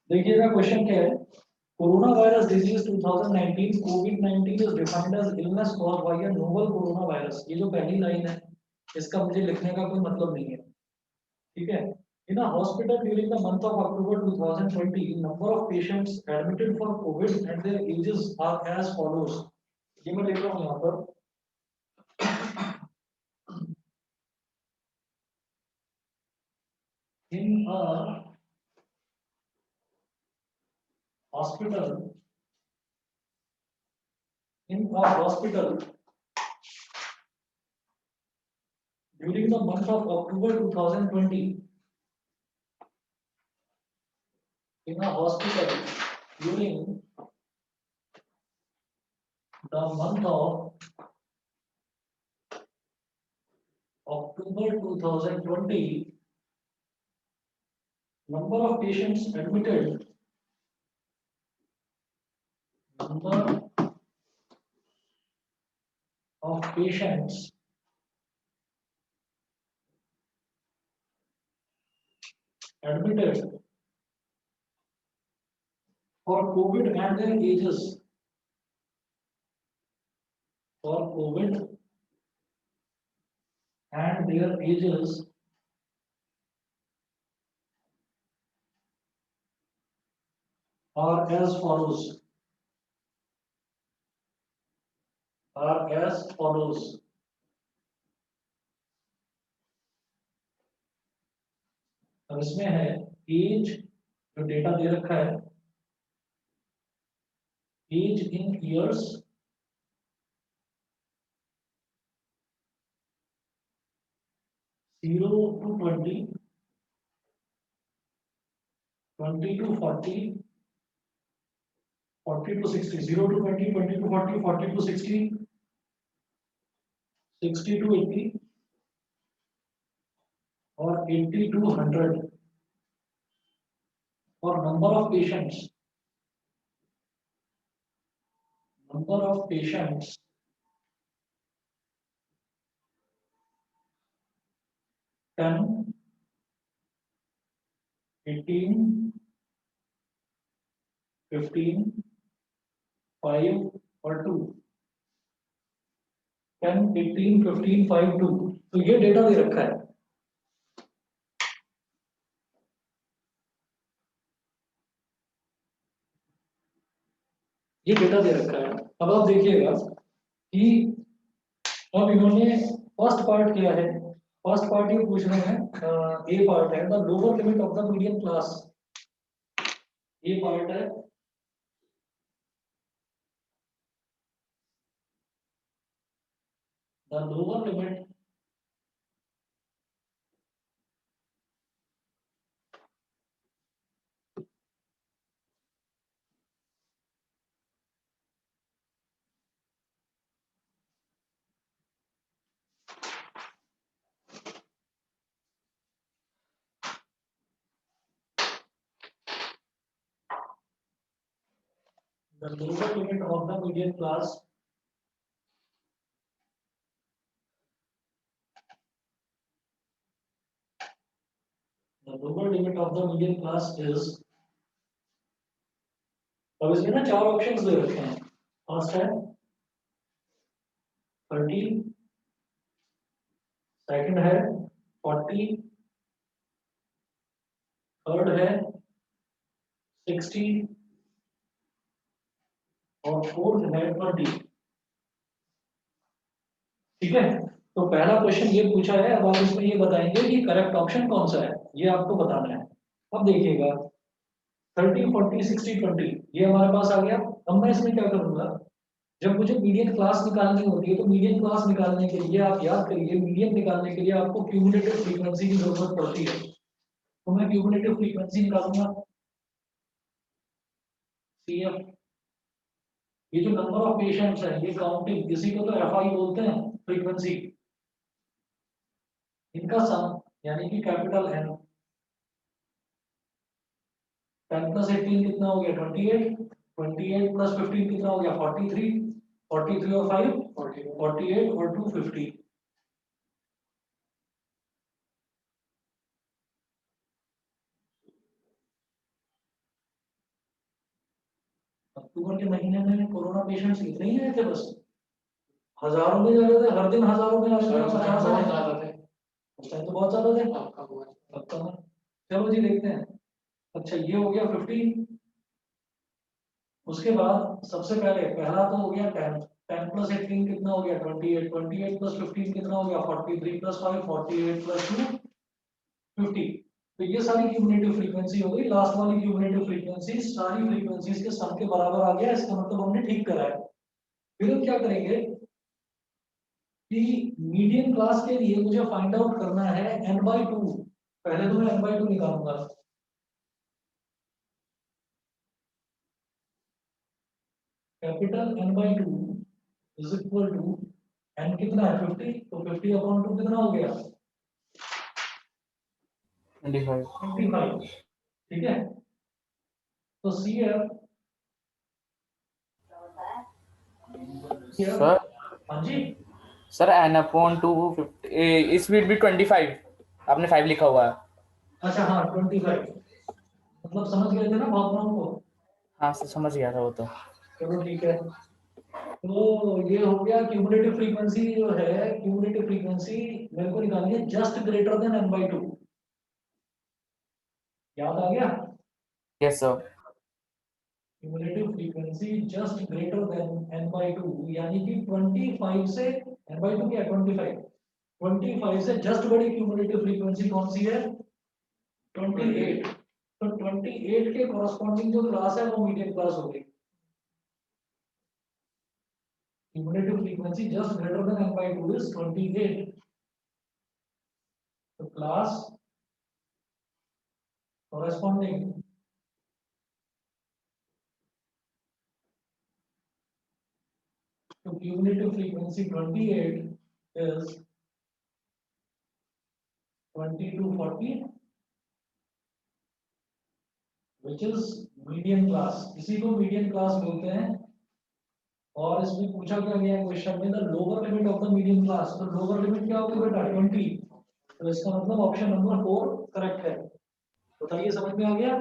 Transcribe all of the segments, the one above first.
देखिएगा क्वेश्चन क्या है। कोरोना वायरस डिजीज 2019 कोविड-19 is defined as illness caused by a novel corona virus. ये जो पहली लाइन है इसका मुझे लिखने का कोई मतलब नहीं है, ठीक है। In a hospital during the month of October 2020 number of patients admitted for covid and their ages are as follows. ये मैं लिख रहा हूँ यहाँ पर। In a hospital during the month of October 2020 in a hospital during the month of October 2020 number of patients admitted number of patients admitted for COVID and their ages for COVID and their ages are as follows are as follows अब इसमें है as जो data दे रखा है as in years 0 to 20 20 to 40 40 to 60 0 to 20 20 to 40 40 to 60 60 to 80 और 80 to 100 और number of patients 10 18 15 5 और 2 10 18 15 5 2 तो ये डेटा दे रखा है। ये डेटा दे रखा है। अब आप देखिएगा कि अब इन्होंने फर्स्ट पार्ट किया है। फर्स्ट पार्ट ये पूछ रहे हैं ए पार्ट है the lower limit of the median class. A part है the lower limit the lower limit of the median class the lower limit of the median class is अब इसमें ना चार ऑप्शंस दे रखे हैं। फर्स्ट है 30 सेकंड है 40 थर्ड है 60 और फोर्थ है 20। ठीक है, तो पहला क्वेश्चन ये पूछा है। अब आप इसमें ये बताएंगे कि करेक्ट ऑप्शन कौन सा है, ये आपको बताना है। अब देखिएगा 30 40 60 20 ये हमारे पास आ गया। अब मैं इसमें क्या करूंगा, जब मुझे मीडियन क्लास निकालनी होती है तो मीडियन क्लास निकालने के लिए आप याद करिए, मीडियन निकालने के लिए आपको क्यूमुलेटिव फ्रीक्वेंसी की जरूरत पड़ती है। तो मैं क्यूमुलेटिव फ्रीक्वेंसी निकालूंगा सीएफ। ये जो नंबर ऑफ पेशेंट्स है ये काउंटिंग, इसी को तो एफआई बोलते हैं, फ्रीक्वेंसी। इनका सम यानी कि कैपिटल एन। 10 प्लस 18 कितना हो गया 28। 28 प्लस 15 कितना हो गया 43। 43 और 5 48 और 2 50। अक्टूबर के महीने में कोरोना पेशेंट्स इतने ही आए थे बस, हजारों में जा रहे थे, हर दिन हजारों में आ रहे थे, 50 आए थे उस टाइम तो बहुत ज्यादा थे। अब कम है। चलो जी देखते हैं। अच्छा ये हो गया 15। उसके बाद सबसे पहले पहला तो हो गया 10, 10 प्लस 18 कितना हो गया 28, 28 प्लस 15 कितना हो गया 43 प्लस 5 48 प्लस 2 50। तो ये सारी क्यूमुलेटिव फ्रीक्वेंसी हो गई। लास्ट वाली क्यूमुलेटिव फ्रीक्वेंसी सारी फ्रीक्वेंसीज के सम के बराबर आ गया, इसका मतलब हमने ठीक करा है। फिर हम क्या करेंगे कि मीडियन क्लास के लिए मुझे फाइंड आउट करना है n/2। पहले तो मैं n/2 निकालूंगा। Capital n/2 is equal to n कितना है 50, तो 50/2 कितना हो गया 25। ठीक है, तो CF सर हाँ जी सर n/2 इस विल बी 25, आपने 5 लिखा हुआ है। अच्छा हाँ 25, मतलब समझ गए थे ना भावनाओं को। हाँ सर समझ गया था वो तो। चलो ठीक है, तो ये हो गया क्यूमुलेटिव फ्रीक्वेंसी जो है, क्यूमुलेटिव फ्रीक्वेंसी मेरे को निकालनी है जस्ट ग्रेटर देन n/2। याद आ गया, yes sir. Cumulative frequency just greater than n/2 यानी कि 25 से n/2 क्या 25, 25 से जस्ट बड़ी क्यूमुलेटिव फ्रीक्वेंसी कौन सी है 28। तो 28 के कॉरस्पॉन्डिंग जो क्लास है वो मीडियम क्लास हो गई। Cumulative frequency just greater than n/2 is 28। तो class corresponding to cumulative frequency 28 is 2240, which is median class। इसी को मीडियन क्लास बोलते हैं। और इसमें पूछा क्या गया है क्वेश्चन में, the lower limit of the median class. तो लोअर लिमिट क्या होगी बेटा 20। तो इसका मतलब ऑप्शन नंबर 4 करेक्ट है। बताइए समझ में आ गया।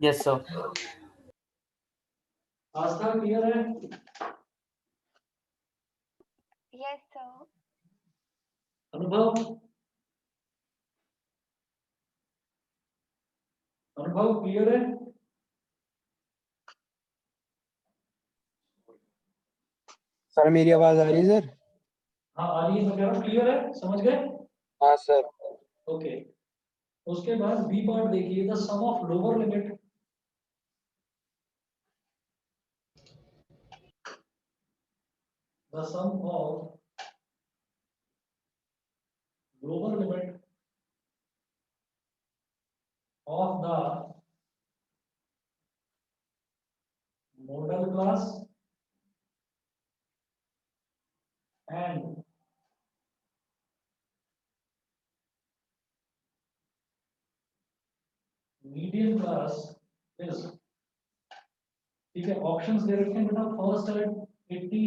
Yes sir. आस्था क्लियर है। Yes, sir. अनुभव, अनुभव क्लियर है। सर मेरी आवाज आ रही है सर? हाँ आ रही है, मैं कह रहा हूँ क्लियर है, समझ गए। हाँ सर। ओके, उसके बाद बी पार्ट देखिए, the sum of lower limit, the sum of lower limit of the model class and median class is, ठीक है ऑप्शंस दे रखे हैं बेटा। फर्स्ट है 80,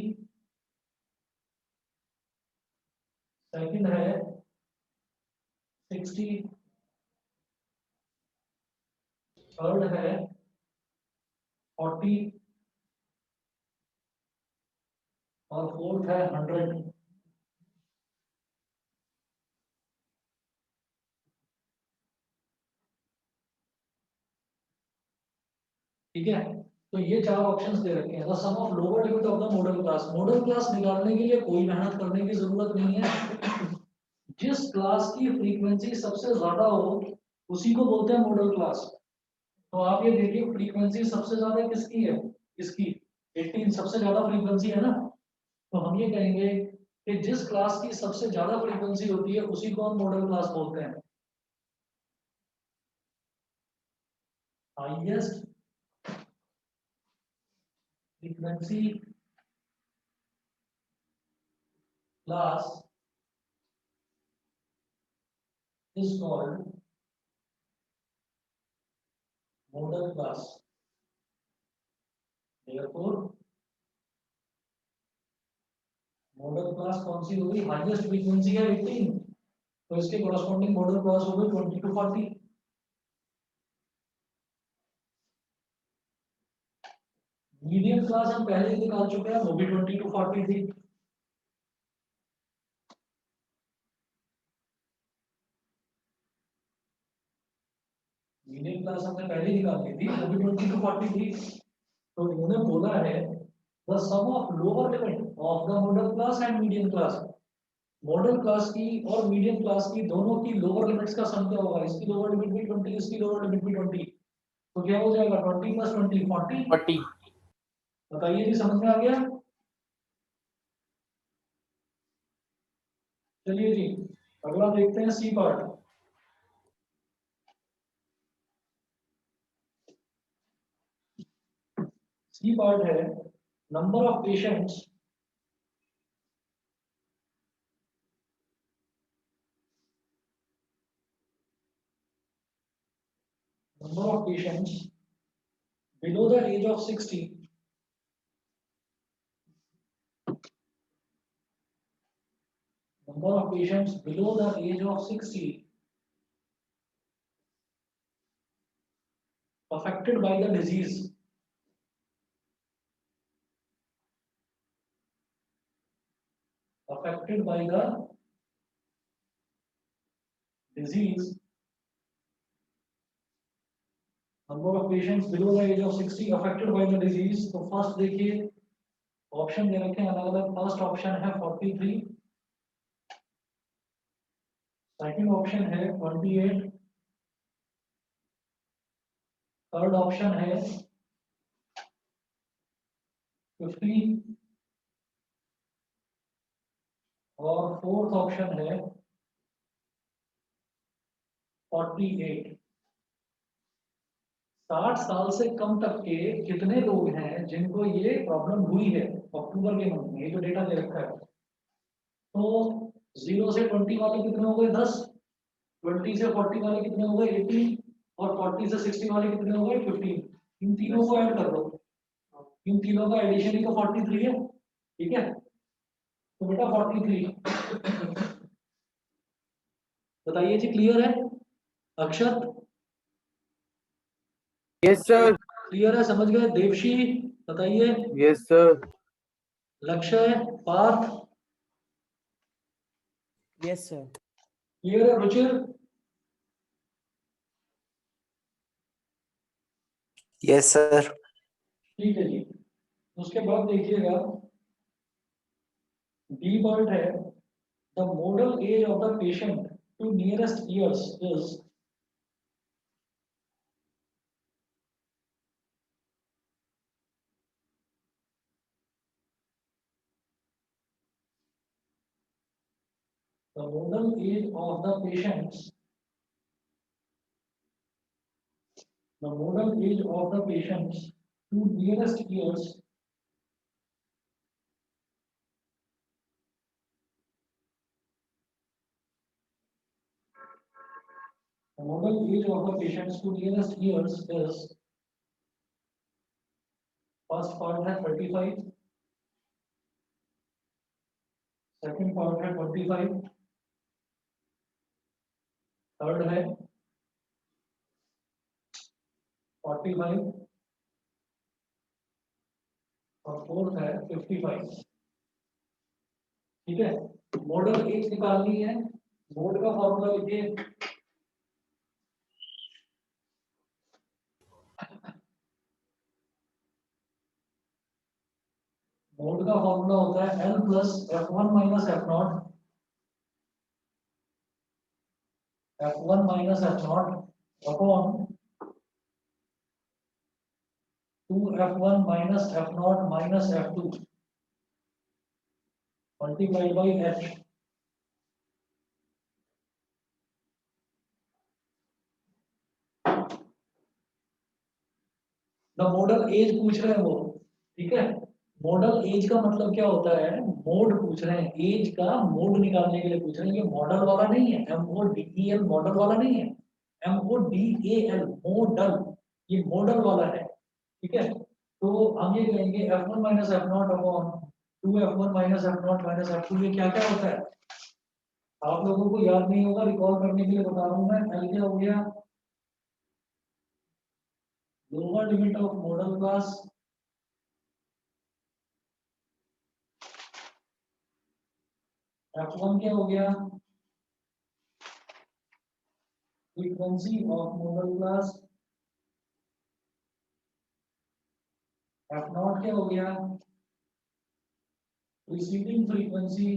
सेकंड है 60, थर्ड है 40 और फोर्थ है 100। ठीक है, तो ये चार ऑप्शंस दे रखे हैं। The sum of lower limit of the modal class. Modal class निकालने के लिए कोई मेहनत करने की जरूरत नहीं है। जिस क्लास की फ्रीक्वेंसी सबसे ज्यादा हो उसी को बोलते हैं मॉडल क्लास। तो आप ये देखिए फ्रीक्वेंसी सबसे ज्यादा किसकी है, इसकी 18 सबसे ज्यादा फ्रीक्वेंसी है ना। तो हम ये कहेंगे कि जिस क्लास की सबसे ज्यादा फ्रीक्वेंसी होती है उसी को हम मॉडल क्लास बोलते हैं। Highest frequency class is called model class. therefore model class कौन सी होगी, हाईएस्ट फ्रीक्वेंसी है 18, तो इसके कॉरस्पॉन्डिंग मॉडल क्लास होगी 20 to 40। मीडियम क्लास हम पहले ही निकाल चुके हैं, वो भी 20 to 40 थी। मीडियम क्लास हमने पहले ही निकाल ली थी, वो भी 20 to 40 थी। तो इन्होंने बोला है the sum of lower limit of the modal class and medium class. Modal class की और मीडियम क्लास की दोनों की लोअर लिमिट्स का सम क्या होगा? इसकी लोअर लिमिट भी 20, इसकी लोअर लिमिट भी 20, तो क्या हो जाएगा? 20 + 20 40। 40। बताइए जी, समझ में आ गया? चलिए जी, अगला देखते हैं सी पार्ट। सी पार्ट है number of patients below the age of 60 number of patients below the age of 60 affected by the disease affected by the disease number of patients below the age of 60 affected by the disease। तो first देखिए option दे रखे हैं अलग अलग। First option है 43, second option है 28, third option है 50 और फोर्थ ऑप्शन है 48। 60 साल से कम तक के कितने लोग हैं जिनको ये प्रॉब्लम हुई है अक्टूबर के मंथ में? ये जो डेटा दे रखा है, तो 0 से 20 वाले कितने हो गए? 10। 20 से 40 वाले कितने हो गए? 18। और 40 से 60 वाले कितने हो गए? 15। इन तीनों को ऐड कर दो, इन तीनों का एडिशन ही तो 43 है। ठीक है, तो बेटा 43। बताइए जी, क्लियर है? अक्षत यस सर। क्लियर है? समझ गए? देवशी बताइए। Yes sir. लक्ष्य, पार्थ यस सर। क्लियर है? Ruchir yes sir. ठीक है जी। उसके बाद देखिएगा डी पार्ट है the modal age of the patient to nearest years is the model age of the patients the model age of the patients to nearest years the model age of the patients to nearest years is first part है 35, second part है 25, third है 45 और fourth है 55। ठीक है, model as निकालनी है। Mode का फॉर्मूला लिखिए, मोड का फॉर्मूला होता है L plus F1 minus F0 F1 minus F0 upon 2F1 minus F0 minus F2 multiplied by H। The modal age पूछ रहे हैं वो। ठीक है, मॉडल एज का मतलब क्या होता है? मोड पूछ रहे हैं, एज का मोड निकालने के लिए पूछ रहे हैं। ये मॉडल वाला नहीं है, MODEL मॉडल वाला नहीं है, MODAL मॉडल, ये मॉडल वाला है। ठीक है, तो हम ये कहेंगे F1 minus F0 upon 2F1 minus F0 minus F2। ये क्या क्या होता है आप लोगों को याद नहीं होगा, रिकॉल करने के लिए बता रहा हूँ मैं। L क्या हो गया? Lower limit of modal class F1 क्या हो गया? Frequency of modal class. F0 क्या हो गया? Preceding frequency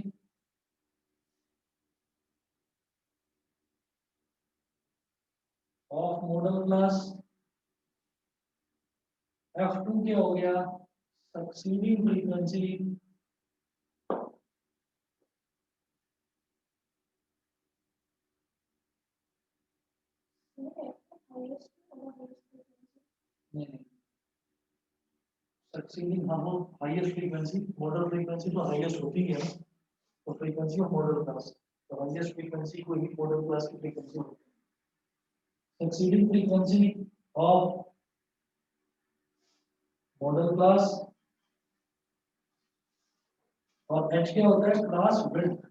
of modal class. F2 क्या हो गया? सक्सीडिंग फ्रीक्वेंसी सक्सीडिंग, हाँ वो हाईएस्ट फ्रीक्वेंसी, मॉडल फ्रीक्वेंसी तो हाईएस्ट होती है ना, तो फ्रीक्वेंसी ऑफ मॉडल क्लास, तो हाईएस्ट फ्रीक्वेंसी को ही मॉडल क्लास की फ्रीक्वेंसी होती है। Succeeding frequency of modal class, और एच क्या होता है? Class width.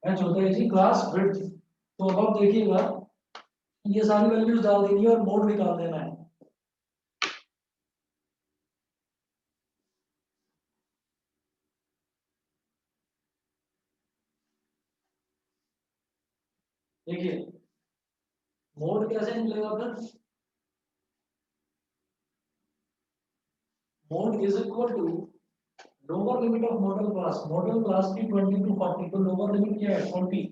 एच होता है जी क्लास विड्थ। तो अब आप देखिएगा, ये सारी वैल्यूज डाल देनी है और मोड निकाल देना है। देखिए मोड कैसे निकलेगा फिर? Mode is equal to lower limit of modal class की 20 to 40, तो लोअर लिमिट क्या है? 20,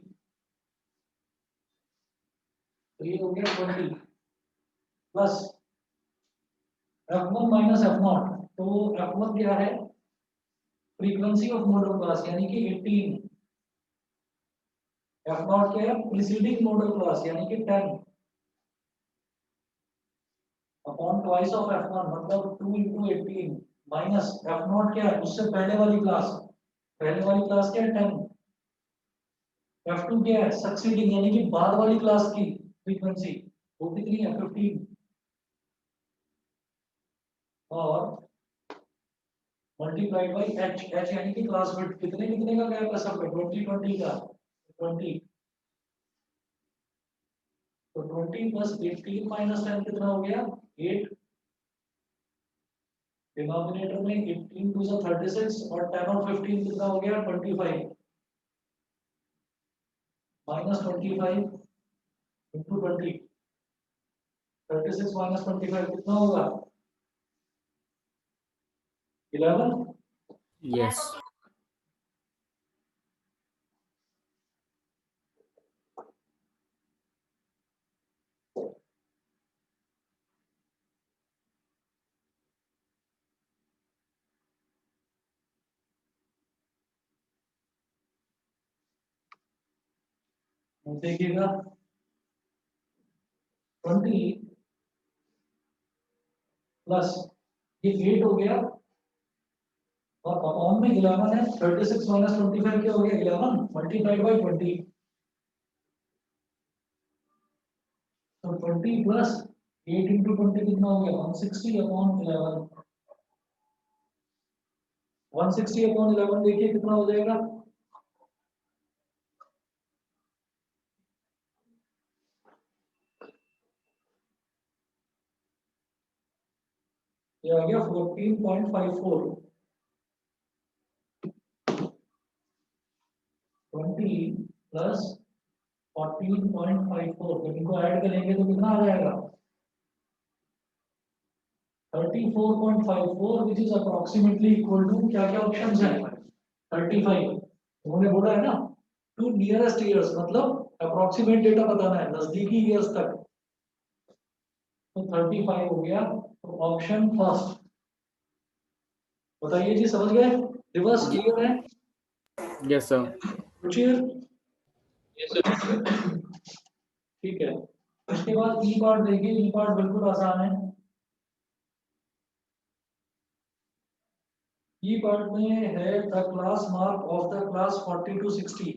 तो ये हो गया 20 प्लस F1 माइनस F0, तो F1 क्या है? फ्रीक्वेंसी ऑफ मॉडल क्लास यानी कि 18, F0 क्या है? प्रीसीडिंग मॉडल क्लास यानी कि 10 अपॉन ट्वाइस ऑफ F1 मतलब 2 into 18 माइनस F0 क्या है? उससे पहले वाली क्लास, पहले वाली क्लास क्या है? 10। F2 क्या है? सक्सीडिंग यानी कि बाद वाली क्लास की फ्रीक्वेंसी, वो कितनी है? 15, और मल्टीप्लाइड बाई एच, एच यानी कि क्लास विड्थ। कितने कितने का गैप है सब में? 20 20 का, 20, तो 20 प्लस 18 माइनस 10 कितना हो गया? 8। डिनोमिनेटर में 18 टू 36 और 10 और 15 कितना हो गया? 25 माइनस 25 इंटू 20, 36 माइनस 25 कितना होगा? 11। Yes. देखिएगा 20 प्लस ये 8 हो गया, और अपॉन में 11 है। 36 माइनस 25 क्या हो गया? 11 मल्टीप्लाइड बाई 20, तो 20 प्लस 8 इंटू 20 कितना हो गया? 160 अपॉन 11। 160 अपॉन 11 देखिए कितना हो जाएगा? ये आ गया 14.54। 20 प्लस 14.54, जब इनको ऐड करेंगे तो कितना आ जाएगा? 34.54, which is approximately equal to, क्या क्या ऑप्शंस हैं? 35, उन्होंने बोला है ना, टू नियरेस्ट ईयर्स, मतलब अप्रोक्सीमेट डेटा बताना है नजदीकी ईयर्स तक, तो 35 हो गया, तो ऑप्शन फर्स्ट। बताइए जी, समझ गए? रिवर्स क्लियर है? Yes, sir. पूछिए। ठीक है, उसके बाद ई पार्ट देखिए। ई पार्ट बिल्कुल आसान है। ई पार्ट में है the class mark of the class 40 to 60,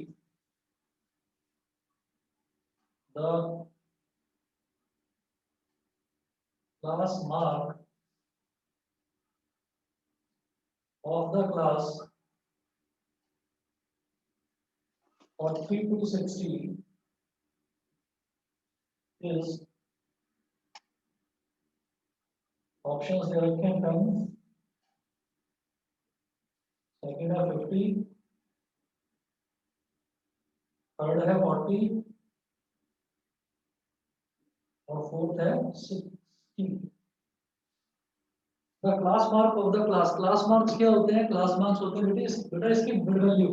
the class mark of the class 40 to 60 is options there can come second है 50, थर्ड है 40 और फोर्थ है 60। The class mark of the class marks क्या होते हैं? क्लास मार्क्स होते हैं बेटा इसकी मिड वैल्यू।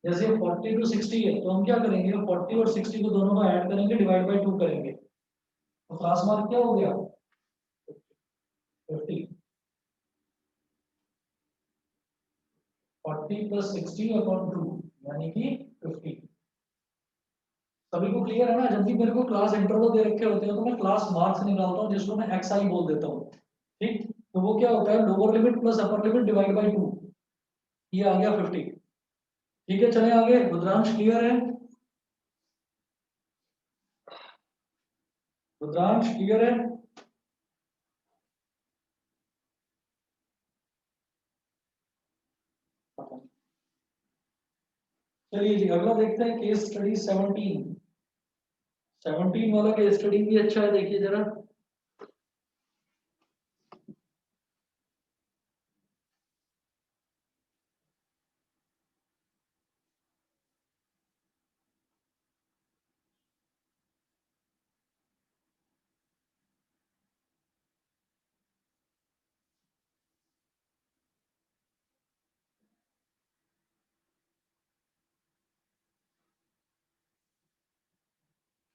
जैसे 40 to 60 है तो हम क्या करेंगे, 40 और 60 को दोनों को ऐड करेंगे, डिवाइड बाय 2 करेंगे, तो क्लास मार्क क्या हो गया 50। 40 + 60 अपॉन 2 यानी कि 50। सभी को क्लियर है ना? जब भी मेरे को क्लास इंटरवल दे रखे होते हैं तो मैं क्लास मार्क्स निकालता हूँ जिसको मैं एक्स आई बोल देता हूँ। ठीक, तो वो क्या होता है, lower limit plus upper limit divide by 2, ये आ गया 50। ठीक है, चले आगे। रुद्रांश क्लियर है? रुद्रांश क्लियर है? चलिए जी अगला देखते हैं केस स्टडी 17। 17 वाला केस स्टडी भी अच्छा है, देखिए जरा।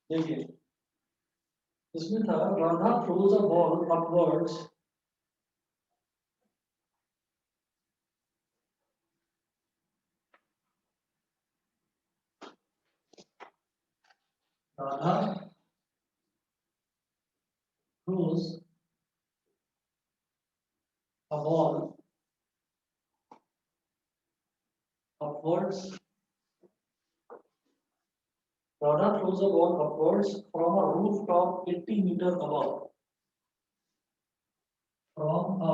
देखिए इसमें था Radha throws a ball upwards Radha throws a ball upwards. Radha throws a ball upwards from a rooftop 80 meters above. From a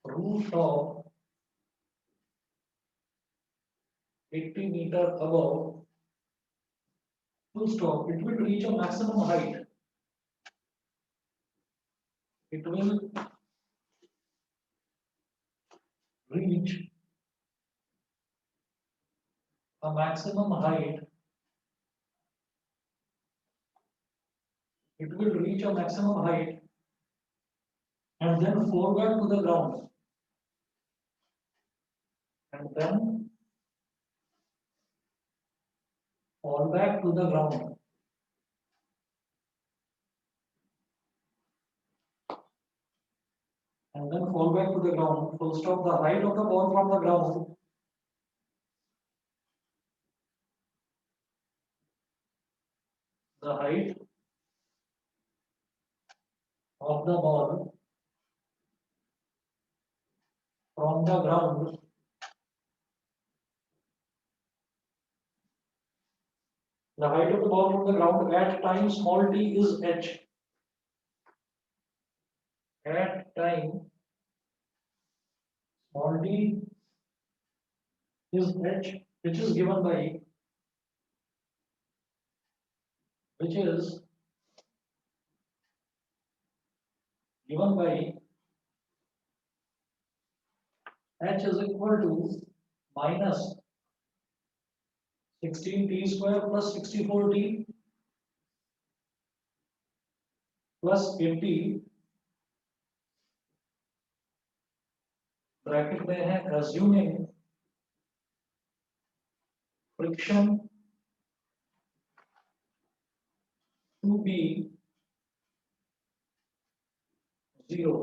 rooftop 80 meters above. Full stop. It will reach a maximum height. It will reach a maximum height. It will reach a maximum height and then fall back to the ground. And then fall back to the ground. And then fall back to the ground. Full stop. The height of the ball from the ground the height of the ball from the ground the height of the ball from the ground at time small t is h. At time small t is h, which is given by which is given by h is equal to minus 16t square plus 64t plus 80 bracket में है assuming friction to be 0.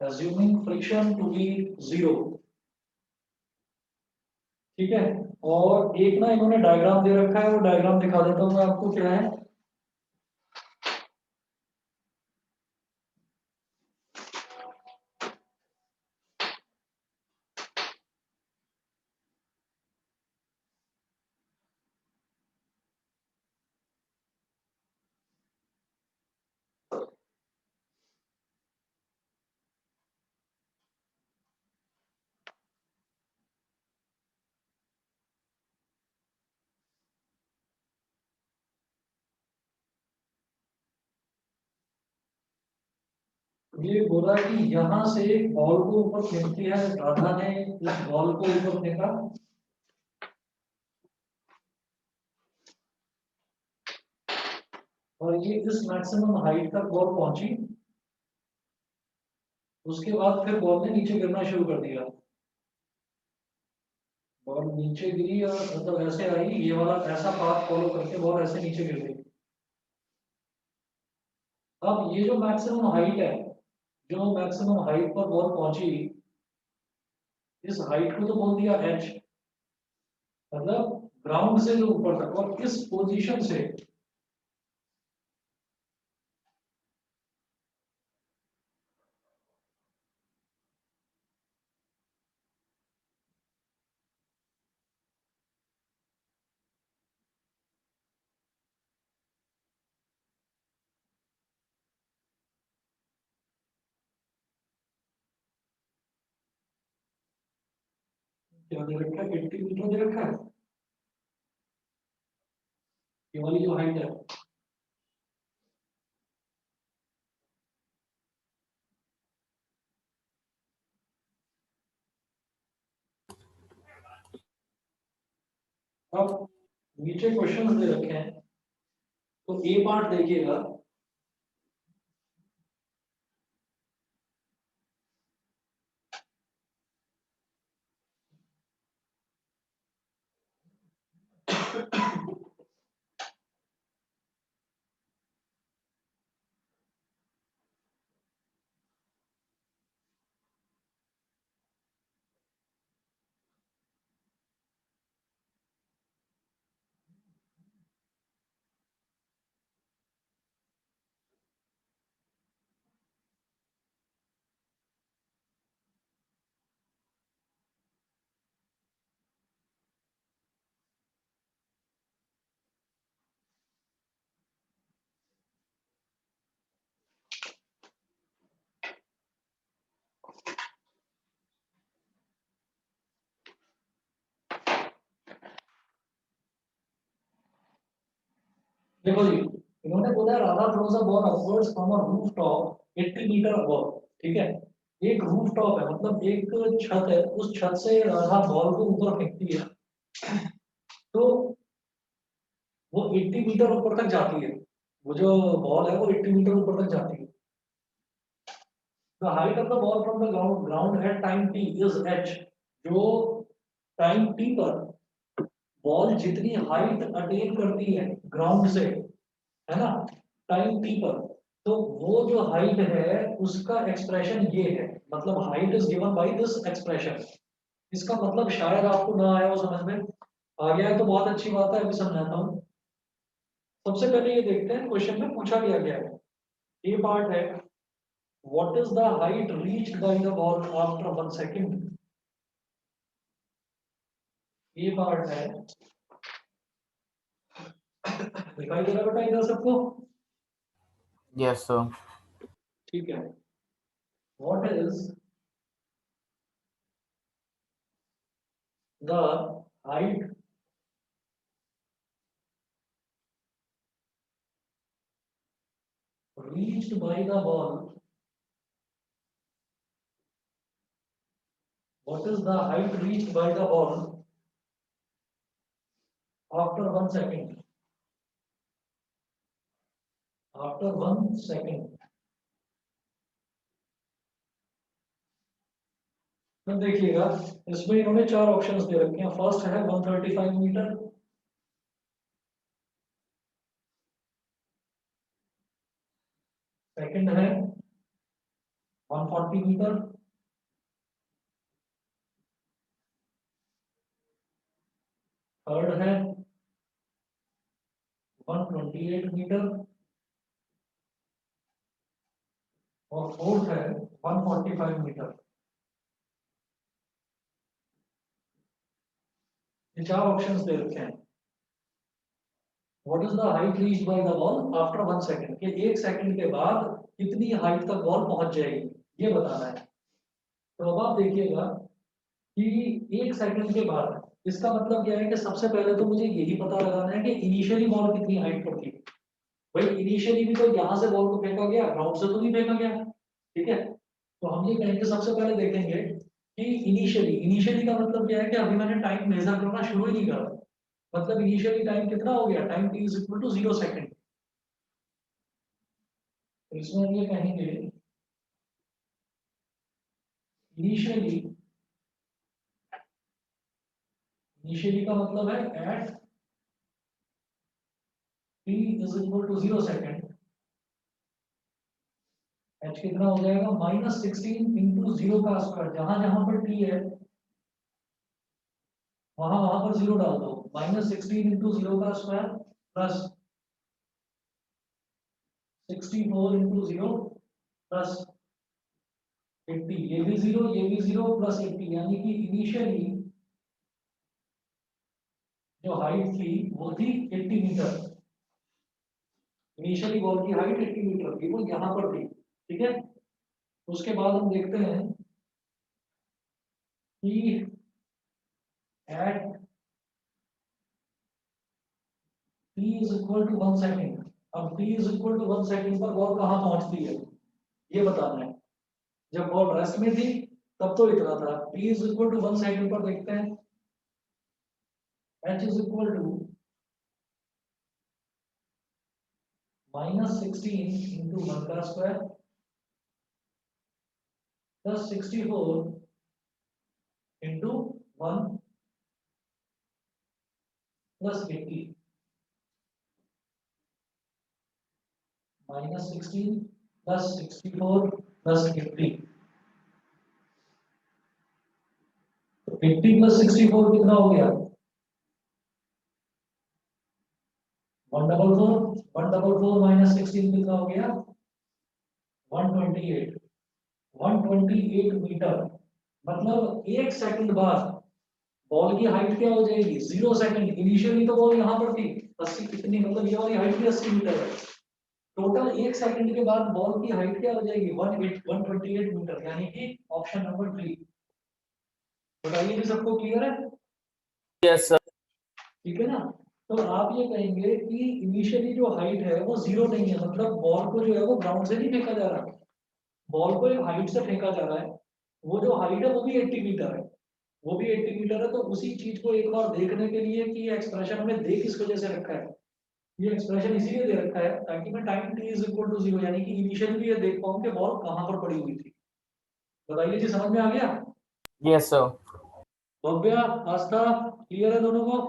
Assuming friction to be 0. ठीक है, और एक ना इन्होंने diagram दे रखा है, वो डायग्राम दिखा देता हूँ मैं आपको क्या है। ये बोला कि यहाँ से बॉल को ऊपर फेंकती है, राधा ने इस बॉल को ऊपर फेंका, और ये इस मैक्सिमम हाइट तक बॉल पहुंची। उसके बाद फिर बॉल ने नीचे गिरना शुरू कर दिया, बॉल नीचे गिरी और मतलब ऐसे आई, ये वाला ऐसा पाथ फॉलो करके बॉल ऐसे नीचे गिर गई। अब ये जो मैक्सिमम हाइट है, जो मैक्सिमम हाइट पर बॉल पहुंची, इस हाइट को तो बोल दिया एच, मतलब ग्राउंड से जो ऊपर तक, और इस पोजीशन से क्या दे रखा है, 80 मीटर दे रखा है, ये वाली जो हाइट है। अब नीचे क्वेश्चन दे रखे हैं, तो ए पार्ट देखिएगा। देखो जी, इन्होंने बोला Radha throws a ball upwards from a roof top 80 metre above, ठीक है। एक रूफ टॉप है, मतलब एक छत है, उस छत से राधा बॉल को ऊपर फेंकती है, तो वो 80 मीटर ऊपर तक जाती है। वो जो बॉल है वो 80 मीटर ऊपर तक जाती है। The height of the ball from the ground at time T is H. जो टाइम टी पर बॉल जितनी हाइट अटेन करती है ग्राउंड से, है ना, टाइम टी पर, तो वो जो हाइट है उसका एक्सप्रेशन ये है, मतलब height is given by this expression. इसका मतलब शायद आपको ना आया हो समझ में, आ गया है तो बहुत अच्छी बात है, अभी समझाता हूँ। सबसे पहले ये देखते हैं क्वेश्चन में पूछा गया है। ये पार्ट है, what is the height reached by the ball after 1 second. ये पार्ट है, दिखाई दे रहा बेटा इधर सबको? Yes sir. ठीक है। What is the height reached by the ball? What is the height reached by the ball after 1 second? After 1 second. तो देखिएगा, इसमें इन्होंने चार ऑप्शंस दे रखे हैं। फर्स्ट है 135 मीटर, सेकंड है 140 मीटर, थर्ड है 128 मीटर, और फोर्थ है 145 मीटर। ये चार ऑप्शंस दे रखे हैं। What is the height reached by the ball after 1 second, कि 1 सेकंड के बाद कितनी हाइट तक बॉल पहुंच जाएगी, ये बताना है। तो अब आप देखिएगा कि 1 सेकंड के बाद, इसका मतलब क्या है कि सबसे पहले तो मुझे यही पता लगाना है कि इनिशियली बॉल कितनी हाइट पर थी। भाई इनिशियली भी तो यहाँ से बॉल को फेंका गया, ग्राउंड से तो नहीं फेंका गया, ठीक है, तो हम ये कहेंगे, सबसे पहले देखेंगे कि इनिशियली का मतलब क्या है कि अभी मैंने टाइम मेजर करना शुरू ही नहीं करा, मतलब इनिशियली टाइम कितना हो गया, time t is equal to 0 second. तो इसमें हम ये कहेंगे इनिशियली का मतलब है at t is equal to 0 second, h कितना हो जाएगा -16 इंटू 0 का स्क्वायर, जहां जहां पर t है वहां वहां पर 0 डाल दो, -16 इंटू 0 का स्क्वायर प्लस 64 इंटू 0 प्लस 80, ये भी 0 ये भी 0 प्लस 80, यानी कि इनिशियली जो हाइट थी वो थी 80 मीटर। इनिशियली बॉल की हाइट 80 मीटर थी, वो यहाँ पर थी, ठीक है। उसके बाद हम देखते हैं कि at t is equal to 1 second, अब t is equal to 1 second पर बॉल कहाँ पहुंचती है ये बताना है। जब बॉल रेस्ट में थी तब तो इतना था, t is equal to 1 second पर देखते हैं h is equal to -16 into 1 का square plus 64 into 1 plus 80, -16 plus 64 plus 80, तो 80 प्लस 64 कितना हो गया 144, 144 माइनस 16 कितना हो गया 128, 128 मीटर। मतलब एक सेकंड बाद बॉल की हाइट क्या हो जाएगी 0 सेकंड, इनिशियली तो बॉल यहाँ पर थी 80 कितनी, मतलब ये वाली हाइट भी 80 मीटर है, टोटल एक सेकंड के बाद बॉल की हाइट क्या हो जाएगी 128 मीटर, यानी कि ऑप्शन नंबर 3। बताइए कि सबको क्लियर है, यस सर। ठीक है ना। तो आप ये कहेंगे कि इनिशियली जो हाइट है वो 0 नहीं है, मतलब बॉल को जो है वो ग्राउंड से नहीं फेंका जा रहा, बॉल को एक हाइट से फेंका जा रहा है, वो जो हाइट है वो भी 80 मीटर है, वो भी 80 मीटर है। तो उसी चीज को एक बार देखने के लिए कि ये एक्सप्रेशन हमें दे किस वजह से रखा है, ये एक्सप्रेशन इसीलिए दे रखा है ताकि मैं time t is equal to 0 यानी कि इनिशियली भी ये देख पाऊं कि बॉल कहां पर पड़ी हुई थी। बताइए जी, समझ में आ गया। Yes sir. Bhavya, Aastha, clear है दोनों को।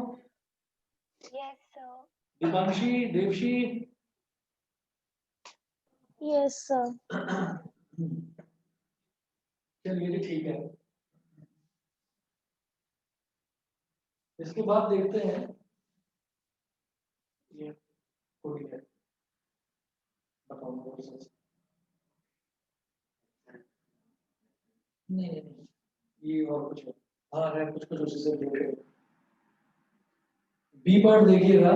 Yes, sir. Deepanshi, Devshi, Yes, sir. चलिए जी ठीक है। इसके बाद देखते हैं ये थोड़ी है, बताओ प्रोसेस। नहीं, ये और कुछ है। हाँ है कुछ कुछ उसी से रिलेटेड। बी पार्ट देखिएगा,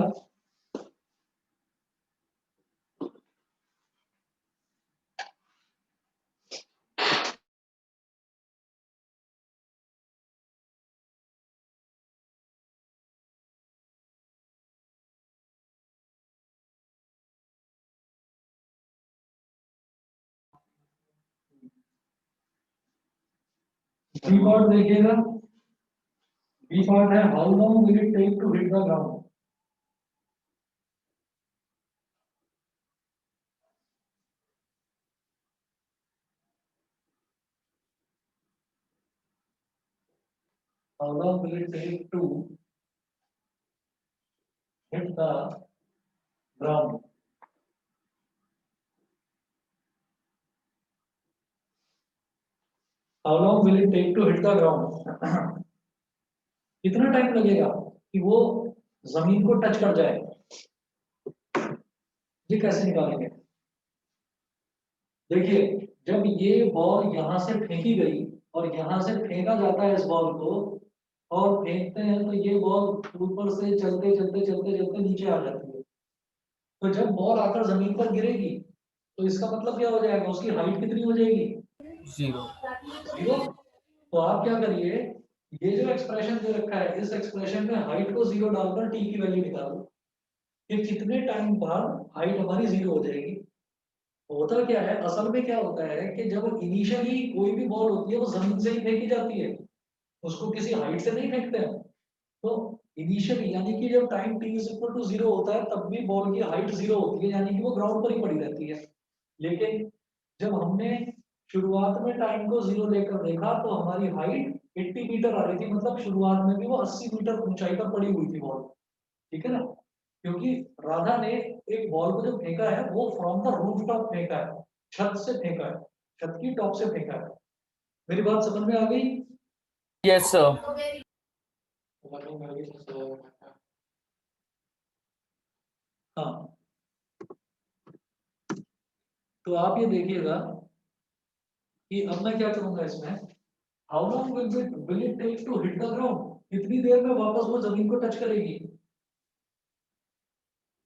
बी पार्ट देखिएगा। बी पार्ट है how long will it take to hit the ground. How long will it take to hit the ground? How long will it take to hit the ground? कितना time लगेगा कि वो जमीन को touch कर जाए, ये कैसे निकालेंगे। देखिए, जब ये बॉल यहाँ से फेंकी गई और यहाँ से फेंका जाता है इस बॉल को, और फेंकते हैं तो ये बॉल ऊपर से चलते चलते चलते चलते नीचे आ जाती है। तो जब बॉल आकर जमीन पर गिरेगी तो इसका मतलब क्या हो जाएगा, उसकी हाइट कितनी हो जाएगी 0। 0। तो आप क्या करिए, ये जो एक्सप्रेशन दे रखा है इस एक्सप्रेशन में हाइट को 0 डालकर टी की वैल्यू निकालो कि कितने टाइम बाद हाइट हमारी 0 हो जाएगी। होता क्या है, असल में क्या होता है कि जब इनिशियली कोई भी बॉल होती है वो जमीन से ही फेंकी जाती है, उसको किसी हाइट से नहीं फेंकते हैं। तो इनिशियली यानी कि जब time t is equal to 0 होता है तब भी बॉल की हाइट 0 होती है, यानी कि वो ग्राउंड पर ही पड़ी रहती है। लेकिन जब हमने शुरुआत में टाइम को 0 लेकर देखा तो हमारी हाइट 80 मीटर आ रही थी, मतलब शुरुआत में भी वो 80 मीटर ऊंचाई पर पड़ी हुई थी बॉल। ठीक है ना, क्योंकि राधा ने एक बॉल को जो फेंका है वो फ्रॉम द रूफ टॉप फेंका है, छत से फेंका है, छत की टॉप से फेंका है। मेरी बात समझ में आ गई? Yes sir. हाँ, तो आप ये देखिएगा कि अब मैं क्या करूंगा इसमें, how long will it take to hit the ground, कितनी देर में वापस वो जमीन को टच करेगी।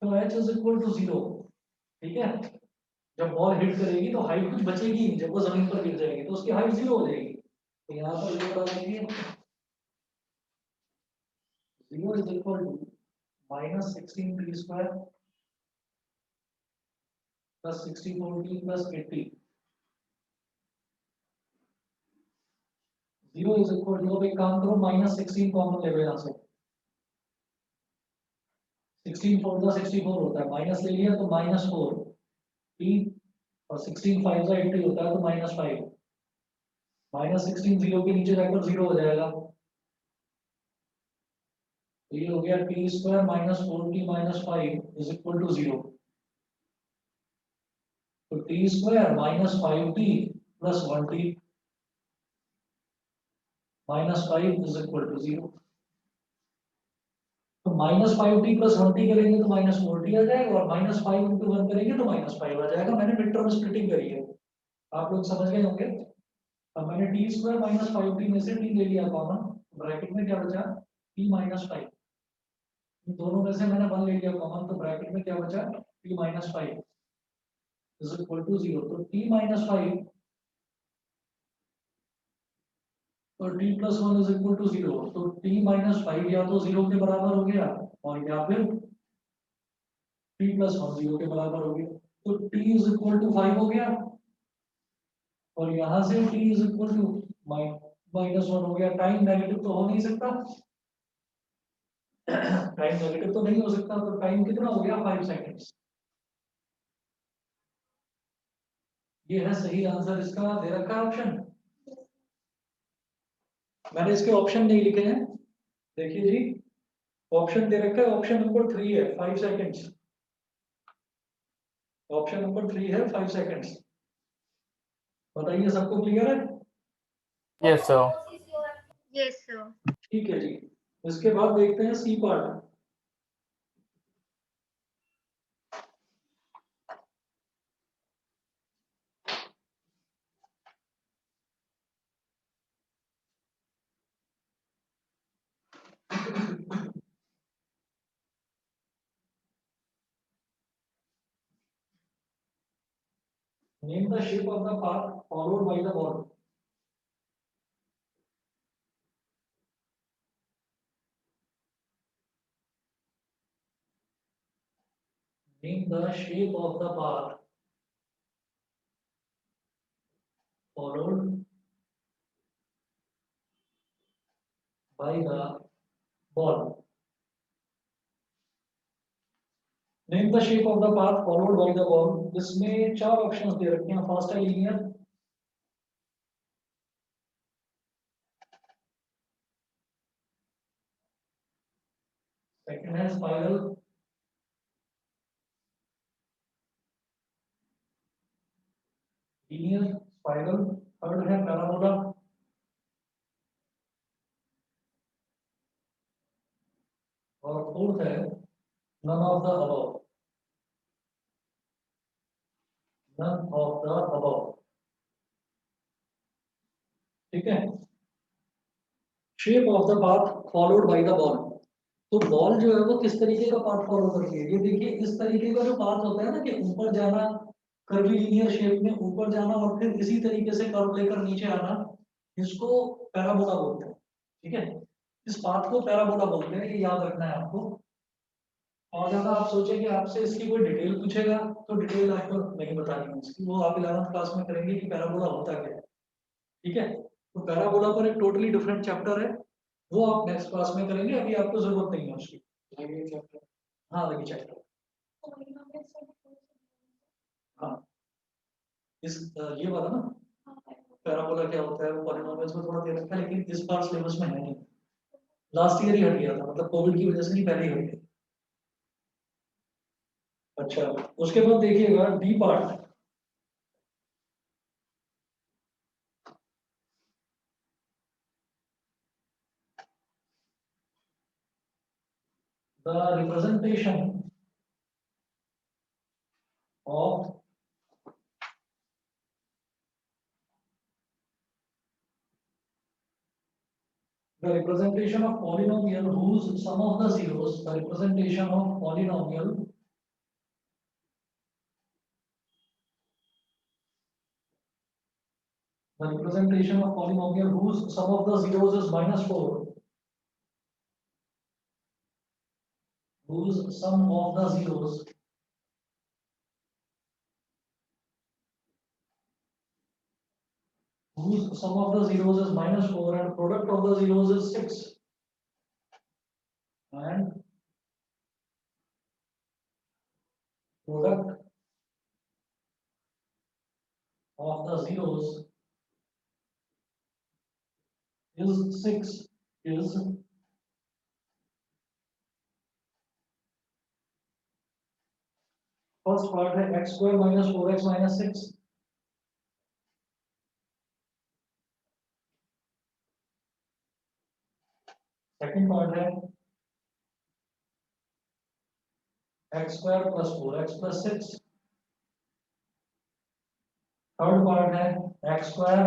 तो h इज इक्वल टू 0। ठीक है, जब बॉल हिट करेगी तो हाइट कुछ बचेगी नहीं, जब वो जमीन पर गिर जाएगी तो उसकी हाइट 0 हो जाएगी। तो यहाँ पर 0 डालेंगे, 0 is equal to minus 16t square plus 64t plus 80। 0 is equal to, अब एक काम करो, माइनस 16 कॉमन ले लो यहाँ से। 16 4 का 64 होता है, माइनस ले लिया तो -4 t, और 16 5 का 80 होता है तो -5। -16 0 के नीचे जाकर 0 हो जाएगा, तो ये हो गया t square minus 4t minus 5 is equal to 0। तो t square minus 5t plus 1t minus 5 is equal to 0। तो -5t प्लस 1t करेंगे तो -4t आ जाएगा, और -5 इंटू 1 करेंगे तो -5 आ जाएगा। मैंने मिड टर्म स्प्लिटिंग करी है, आप लोग समझ गए होंगे। अब मैंने टी स्क्वायर माइनस 5t में से t ले लिया कॉमन, ब्रैकेट में क्या बचा, t माइनस 5। दोनों में से मैंने 1 ले लिया कॉमन, तो ब्रैकेट में क्या बचा, t minus 5 is equal to 0। तो t माइनस 5 और t plus 1 is equal to 0। तो t माइनस 5 या तो 0 के बराबर हो गया, और या फिर t प्लस 1 0 के बराबर हो गया। तो t इज इक्वल टू 5 हो गया, और यहाँ से t इज इक्वल टू -1 हो गया। टाइम नेगेटिव तो हो नहीं सकता, टाइम नेगेटिव तो नहीं हो सकता, तो टाइम कितना हो गया, 5 सेकंड्स। ये है सही आंसर इसका, दे रखा है ऑप्शन। मैंने इसके ऑप्शन नहीं लिखे हैं, देखिए जी, ऑप्शन दे रखा है, ऑप्शन नंबर 3 है 5 सेकंड्स। ऑप्शन नंबर 3 है 5 सेकंड्स। बताइए, सबको क्लियर है? Yes sir. Yes, sir. ठीक है जी, इसके बाद देखते हैं C part. Name the shape of the path followed by the ball. Name the shape of the path followed by the ball. Name the shape of the path followed by the ball. इसमें 4 options दे रखे हैं। First है linear, second है spiral, linear spiral, third है parabola, और fourth है none of the above. None of the above. ठीक है, shape of the path followed by the ball. तो बॉल जो है वो किस तरीके का पाथ फॉलो करती है, ये देखिए, इस तरीके का जो पाथ होता है ना, कि ऊपर जाना, कर्वी लीनियर शेप में ऊपर जाना, और फिर इसी तरीके से कर्व लेकर नीचे आना, इसको पैराबोला बोलते हैं। ठीक है, इस पाथ को पैराबोला बोलते हैं, ये याद रखना है आपको। और ज्यादा आप सोचे कि आपसे इसकी कोई डिटेल पूछेगा तो डिटेल आपको नहीं बतानी है इसकी, वो आप 11th क्लास में करेंगे कि पैराबोला होता क्या है। ठीक है, तो पैराबोला पर एक टोटली डिफरेंट चैप्टर है, वो आप नेक्स्ट क्लास में करेंगे, अभी आपको जरूरत नहीं है उसकी। हाँ लगी चैप्टर। हाँ ये वाला ना पैराबोला क्या होता है, वो पॉलिनोमियल्स में थोड़ा दे रखा है, लेकिन इस बार सिलेबस में है नहीं। लास्ट ईयर ही हट गया था, मतलब कोविड की वजह से नहीं, पहले ही हट गया। अच्छा, उसके बाद देखिएगा D part. The representation of the representation of polynomial whose sum of the zeros, the representation of polynomial whose sum of the zeros is -4, whose sum of the zeros is -4 and product of the zeros is 6, and product of the zeros is 6 is first part है x square minus 4x minus 6, second part है x square plus 4x plus 6, third part है x square,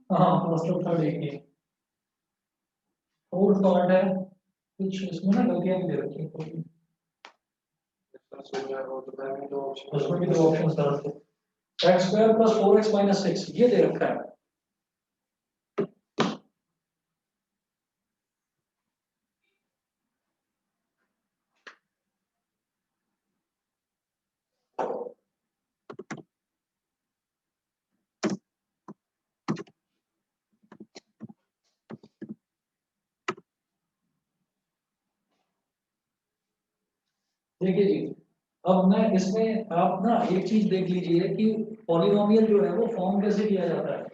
हाँ first और third एक ही, fourth part है कुछ इसमें ना गलतियां भी दे रखी हैं, उसमें भी दो ऑप्शन था, x square plus 4x minus 6 ये दे रखा है। देखिए जी, अब मैं इसमें आप ना एक चीज देख लीजिए कि पॉलिनोमियल जो है वो फॉर्म कैसे किया जाता है।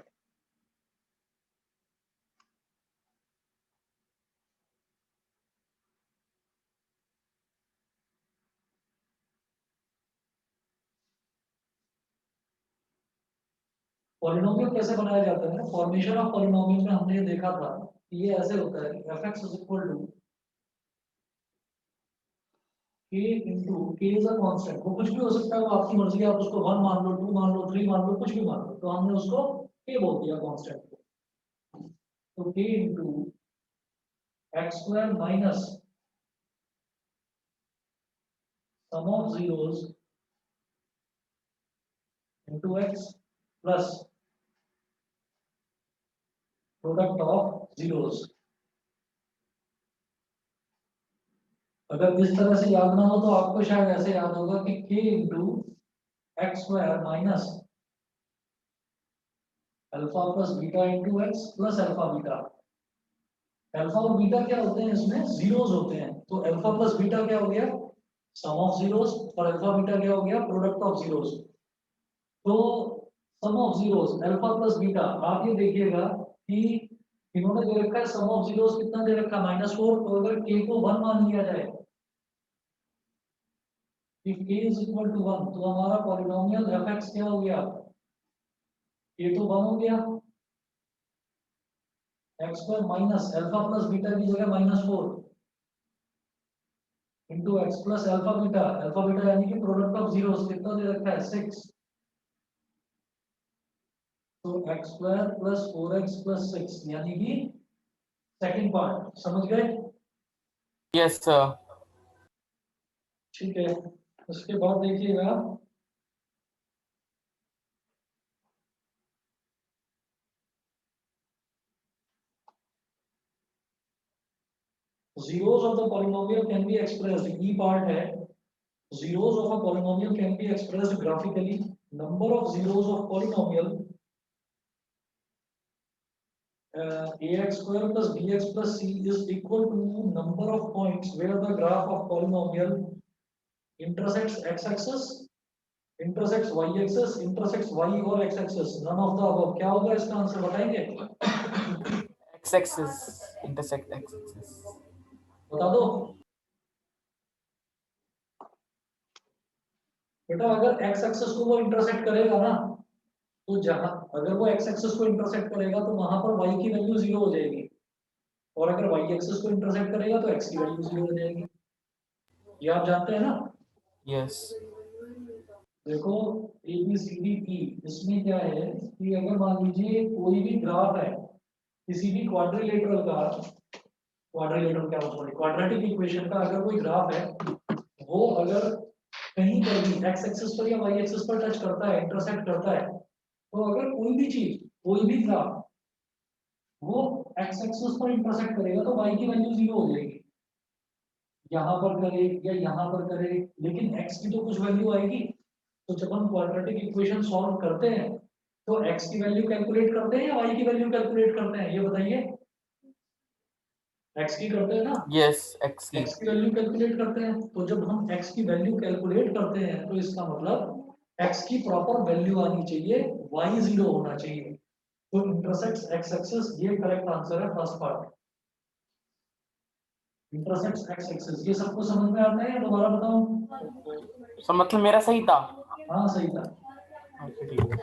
पॉलिनोमियल कैसे बनाया जाता है, फॉर्मेशन ऑफ पॉलिनोमियल में हमने ये देखा था कि ये ऐसे होता है कि f(x) is equal to k into k is a constant, वो कुछ भी हो सकता है, वो आपकी मर्जी है, आप उसको 1 मान लो, 2 मान लो, 3 मान लो, कुछ भी मान लो, तो हमने उसको k बोल दिया कांस्टेंट को। तो k into x square minus sum of zeros into x plus product of zeros। अगर इस तरह से याद ना हो तो आपको शायद ऐसे याद होगा कि k into x square minus alpha plus beta into x plus alpha beta. Alpha और बीटा क्या होते हैं, इसमें जीरोस होते हैं, तो अल्फा प्लस बीटा क्या हो गया, सम ऑफ जीरोस, और अल्फा बीटा क्या हो गया, प्रोडक्ट ऑफ जीरोस। तो sum of zeros alpha plus beta, आप ये देखिएगा कि इन्होंने दे रखा है सम ऑफ जीरोस कितना दे रखा है, -4, तो अगर k को 1 मान लिया जाए, if k is equal to 1, तो हमारा पॉलिनोमियल fx क्या हो गया, ये तो 1 हो गया, x square minus alpha plus beta की जगह -4 into x plus alpha beta यानी कि प्रोडक्ट ऑफ जीरोस कितना दे रखा है, 6, तो x square plus 4x plus 6 यानी कि सेकंड पार्ट, समझ गए। Yes sir. ठीक है, उसके बाद देखिएगा zeros of the polynomial can be expressed, E part है, zeros of a polynomial can be expressed graphically. Number of zeros of polynomial ax square plus bx plus c is equal to number of points where the graph of polynomial intersects x-axis, intersects y-axis, intersects y or x-axis. None of the above. क्या होगा इसका answer बताएंगे? x-axis intersect x-axis. बता दो बेटा, अगर x axis को वो इंटरसेक्ट करेगा ना, तो जहां अगर वो x एक्सिस को इंटरसेक्ट करेगा तो वहां पर y की वैल्यू 0 हो जाएगी, और अगर y एक्सिस को इंटरसेक्ट करेगा तो x की वैल्यू 0 हो जाएगी। ये आप जानते हैं ना? Yes. देखो A B C D E, इसमें क्या है कि अगर मान लीजिए कोई भी ग्राफ है किसी भी क्वाड्रिलेटरल का, क्वाड्रिलेटरल क्या होता है, क्वाड्रेटिक इक्वेशन का अगर कोई ग्राफ है, वो अगर कहीं पर भी x एक्सिस पर या y एक्सिस पर टच करता है, इंटरसेक्ट करता है, तो अगर कोई भी चीज, कोई भी ग्राफ वो x एक्सिस पर इंटरसेक्ट करेगा तो y की वैल्यू 0 हो जाएगी। यहाँ पर करे या यहाँ पर करे, लेकिन x की तो कुछ वैल्यू आएगी। तो जब हम क्वाड्रेटिक इक्वेशन सॉल्व करते हैं तो x की वैल्यू कैलकुलेट करते हैं या y की वैल्यू कैलकुलेट करते हैं, ये बताइए। x की करते हैं ना? Yes, x की. x की वैल्यू कैलकुलेट करते हैं। तो जब हम x की वैल्यू कैलकुलेट करते हैं तो इसका मतलब x की प्रॉपर वैल्यू आनी चाहिए, y 0 होना चाहिए। तो इंटरसेक्ट्स x एक्सिस, ये करेक्ट आंसर है first part. Intersects x axis, ये सबको समझ में आता है या दोबारा बताऊं? So मतलब मेरा सही था. हाँ सही था। Okay, ठीक है.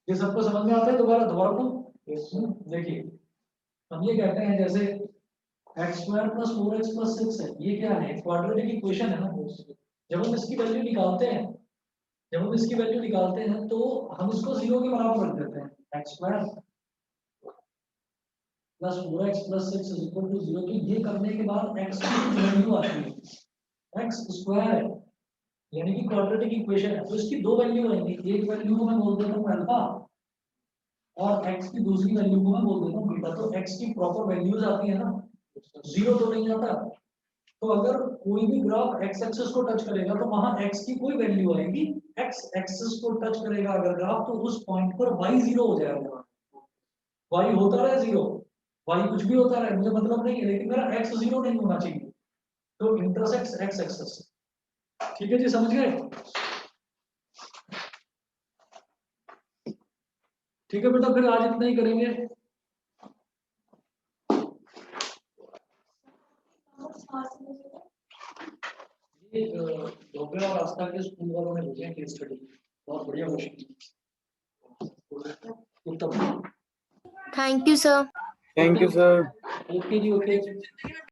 ये सबको समझ में आता है? दोबारा दोबारा बताऊं? देखिए हम ये कहते हैं जैसे x square plus 4x plus 6 है, ये क्या है? क्वाड्रेटिक इक्वेशन है ना। जब हम इसकी वैल्यू निकालते हैं, तो हम इसको 0 के बराबर रख देते हैं। x square plus 4x plus 6 is equal to 0। तो ये करने के बाद x की वैल्यू आती है, x स्क्वायर है, यानी कि क्वाड्रेटिक इक्वेशन है, तो इसकी दो वैल्यू आएंगी। एक वैल्यू को मैं बोल देता हूँ अल्फा, और x की दूसरी वैल्यू को मैं बोल देता हूँ बीटा। तो x की प्रॉपर वैल्यूज आती है ना, 0 तो नहीं आता। तो अगर कोई भी ग्राफ x एक्सिस को टच करेगा तो वहां x की कोई वैल्यू आएगी, x एक्सिस को टच करेगा अगर ग्राफ तो उस पॉइंट पर y 0 हो जाएगा। y होता रहे 0, y कुछ भी होता रहे, मुझे मतलब नहीं है, लेकिन मेरा x 0 नहीं होना चाहिए। तो इंटरसेक्ट्स x एक्सिस। ठीक है जी, समझ गए? ठीक है बेटा, फिर आज इतना ही करेंगे। ये भव्य और आस्था के स्कूल वालों ने भेजे हैं केस स्टडी, बहुत बढ़िया क्वेश्चन। उत्तम। Thank you, sir. Thank you, sir. Okay जी, ओके।